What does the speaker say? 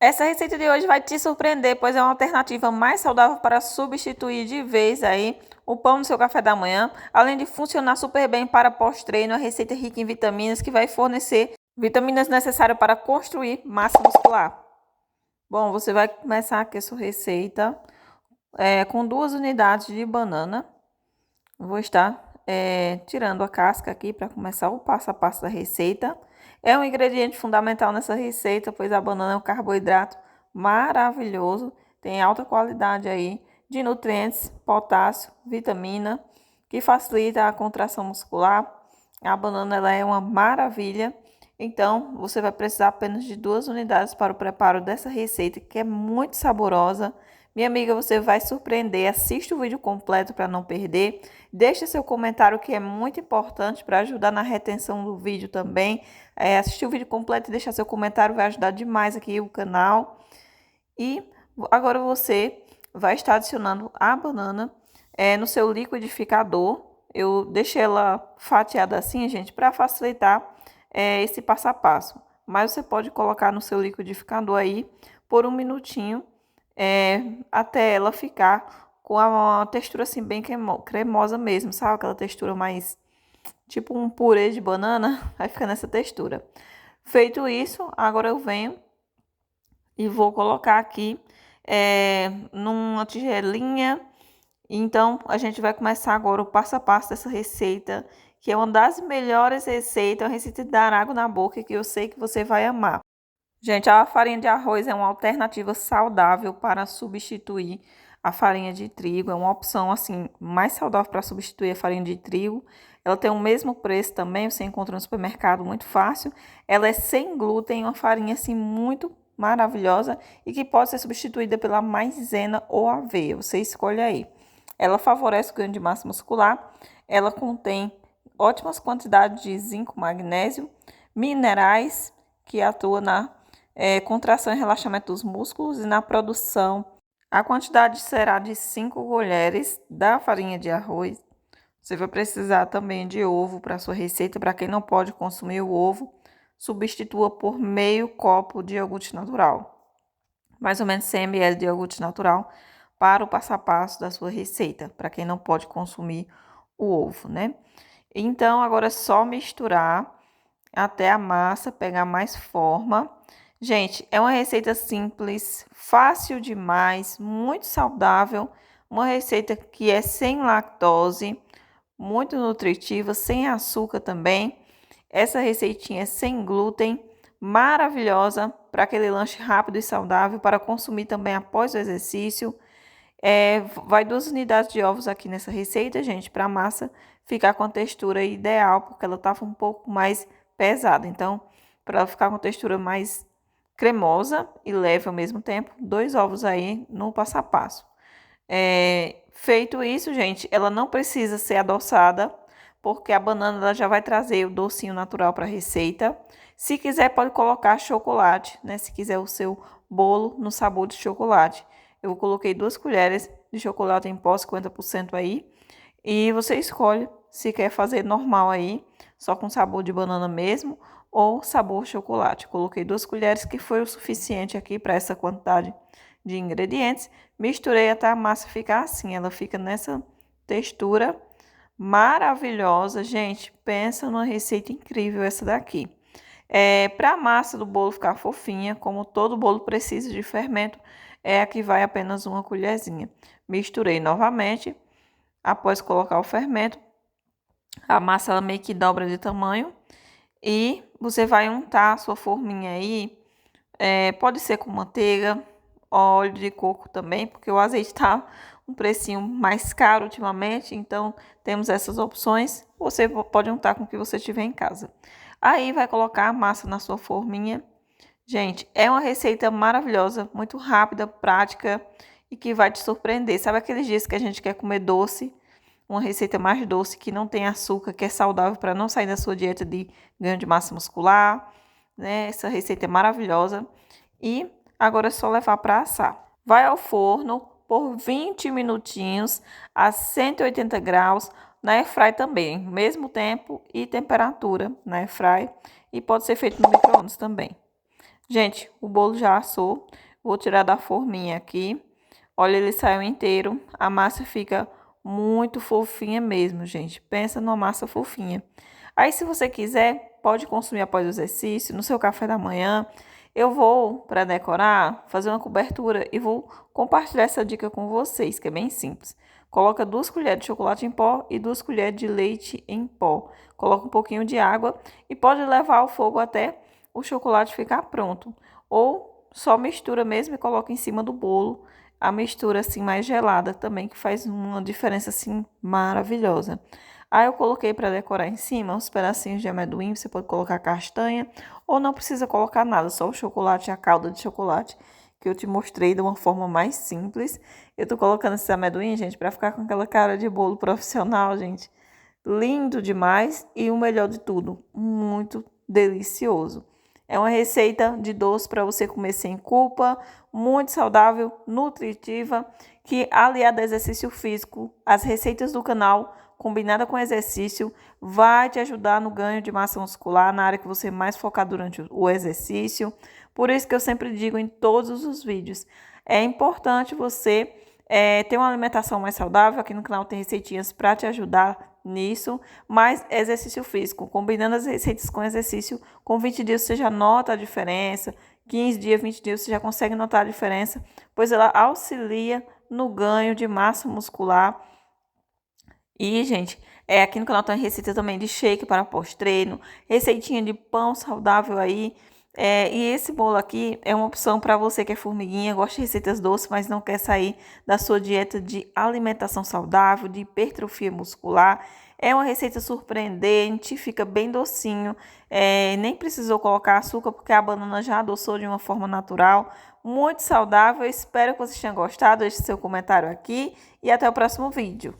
Essa receita de hoje vai te surpreender, pois é uma alternativa mais saudável para substituir de vez aí o pão no seu café da manhã, além de funcionar super bem para pós-treino. A receita é rica em vitaminas que vai fornecer vitaminas necessárias para construir massa muscular. Bom, você vai começar aqui a sua receita com 2 unidades de banana. Vou estar tirando a casca aqui para começar o passo a passo da receita. É um ingrediente fundamental nessa receita, pois a banana é um carboidrato maravilhoso, tem alta qualidade aí de nutrientes, potássio, vitamina, que facilita a contração muscular. A banana ela é uma maravilha. Então, você vai precisar apenas de 2 unidades para o preparo dessa receita, que é muito saborosa. Minha amiga, você vai surpreender. Assista o vídeo completo para não perder. Deixa seu comentário, que é muito importante para ajudar na retenção do vídeo também. Assistir o vídeo completo e deixar seu comentário vai ajudar demais aqui o canal. E agora você vai estar adicionando a banana no seu liquidificador. Eu deixei ela fatiada assim, gente, para facilitar esse passo a passo. Mas você pode colocar no seu liquidificador aí por 1 minutinho, até ela ficar com uma textura assim bem cremosa mesmo, sabe? Aquela textura mais tipo um purê de banana, vai ficar nessa textura. Feito isso, agora eu venho e vou colocar aqui numa tigelinha. Então, a gente vai começar agora o passo a passo dessa receita, que é uma das melhores receitas, uma receita de dar água na boca, que eu sei que você vai amar. Gente, a farinha de arroz é uma alternativa saudável para substituir a farinha de trigo. É uma opção assim mais saudável para substituir a farinha de trigo. Ela tem o mesmo preço também, você encontra no supermercado muito fácil. Ela é sem glúten, uma farinha assim muito maravilhosa e que pode ser substituída pela maizena ou aveia. Você escolhe aí. Ela favorece o ganho de massa muscular. Ela contém ótimas quantidades de zinco, magnésio, minerais que atuam na contração e relaxamento dos músculos e na produção. A quantidade será de 5 colheres da farinha de arroz. Você vai precisar também de ovo para sua receita. Para quem não pode consumir o ovo, substitua por meio copo de iogurte natural. Mais ou menos 100 ml de iogurte natural para o passo a passo da sua receita, para quem não pode consumir o ovo, né? Então, agora é só misturar até a massa pegar mais forma. Gente, é uma receita simples, fácil demais, muito saudável, uma receita que é sem lactose, muito nutritiva, sem açúcar também. Essa receitinha é sem glúten, maravilhosa para aquele lanche rápido e saudável, para consumir também após o exercício. Vai 2 unidades de ovos aqui nessa receita, gente, para a massa ficar com a textura ideal, porque ela estava um pouco mais pesada. Então, para ela ficar com a textura mais cremosa e leve ao mesmo tempo, 2 ovos aí no passo a passo. Feito isso, gente, ela não precisa ser adoçada, porque a banana ela já vai trazer o docinho natural para a receita. Se quiser, pode colocar chocolate, né? Se quiser o seu bolo no sabor de chocolate. Eu coloquei 2 colheres de chocolate em pó, 50% aí. E você escolhe se quer fazer normal aí, só com sabor de banana mesmo, ou sabor chocolate. Coloquei 2 colheres, que foi o suficiente aqui para essa quantidade de ingredientes. Misturei até a massa ficar assim, ela fica nessa textura maravilhosa. Gente, pensa numa receita incrível essa daqui. Para a massa do bolo ficar fofinha, como todo bolo precisa de fermento, aqui vai apenas 1 colherzinha. Misturei novamente. Após colocar o fermento, a massa ela meio que dobra de tamanho e você vai untar a sua forminha aí. Pode ser com manteiga, óleo de coco também, porque o azeite está um precinho mais caro ultimamente, então temos essas opções. Você pode untar com o que você tiver em casa. Aí vai colocar a massa na sua forminha. Gente, é uma receita maravilhosa, muito rápida, prática e que vai te surpreender. Sabe aqueles dias que a gente quer comer doce? Uma receita mais doce, que não tem açúcar, que é saudável para não sair da sua dieta de ganho de massa muscular, né? Essa receita é maravilhosa. E agora é só levar para assar. Vai ao forno por 20 minutinhos a 180 graus, na airfry também, mesmo tempo e temperatura na airfry, e pode ser feito no micro-ondas também. Gente, o bolo já assou. Vou tirar da forminha aqui. Olha, ele saiu inteiro. A massa fica muito fofinha mesmo, gente. Pensa numa massa fofinha. Aí, se você quiser, pode consumir após o exercício, no seu café da manhã. Eu vou, para decorar, fazer uma cobertura e vou compartilhar essa dica com vocês, que é bem simples. Coloca 2 colheres de chocolate em pó e 2 colheres de leite em pó. Coloca um pouquinho de água e pode levar ao fogo até o chocolate ficar pronto. Ou só mistura mesmo e coloca em cima do bolo a mistura assim mais gelada também, que faz uma diferença assim maravilhosa. Aí eu coloquei para decorar em cima uns pedacinhos de amendoim, você pode colocar castanha ou não precisa colocar nada, só o chocolate e a calda de chocolate que eu te mostrei de uma forma mais simples. Eu tô colocando esse amendoim, gente, para ficar com aquela cara de bolo profissional, gente. Lindo demais e o melhor de tudo, muito delicioso. É uma receita de doce para você comer sem culpa, muito saudável, nutritiva, que aliada a exercício físico, as receitas do canal combinada com exercício vai te ajudar no ganho de massa muscular na área que você mais focar durante o exercício. Por isso que eu sempre digo em todos os vídeos, é importante você ter uma alimentação mais saudável. Aqui no canal tem receitinhas para te ajudar nisso, mas exercício físico, combinando as receitas com exercício, com 20 dias você já nota a diferença, 15 dias, 20 dias você já consegue notar a diferença, pois ela auxilia no ganho de massa muscular. E, gente, aqui no canal tem receita também de shake para pós-treino, receitinha de pão saudável aí. E esse bolo aqui é uma opção para você que é formiguinha, gosta de receitas doces, mas não quer sair da sua dieta de alimentação saudável, de hipertrofia muscular. É uma receita surpreendente, fica bem docinho, nem precisou colocar açúcar porque a banana já adoçou de uma forma natural, muito saudável. Eu espero que vocês tenham gostado, deixe seu comentário aqui e até o próximo vídeo.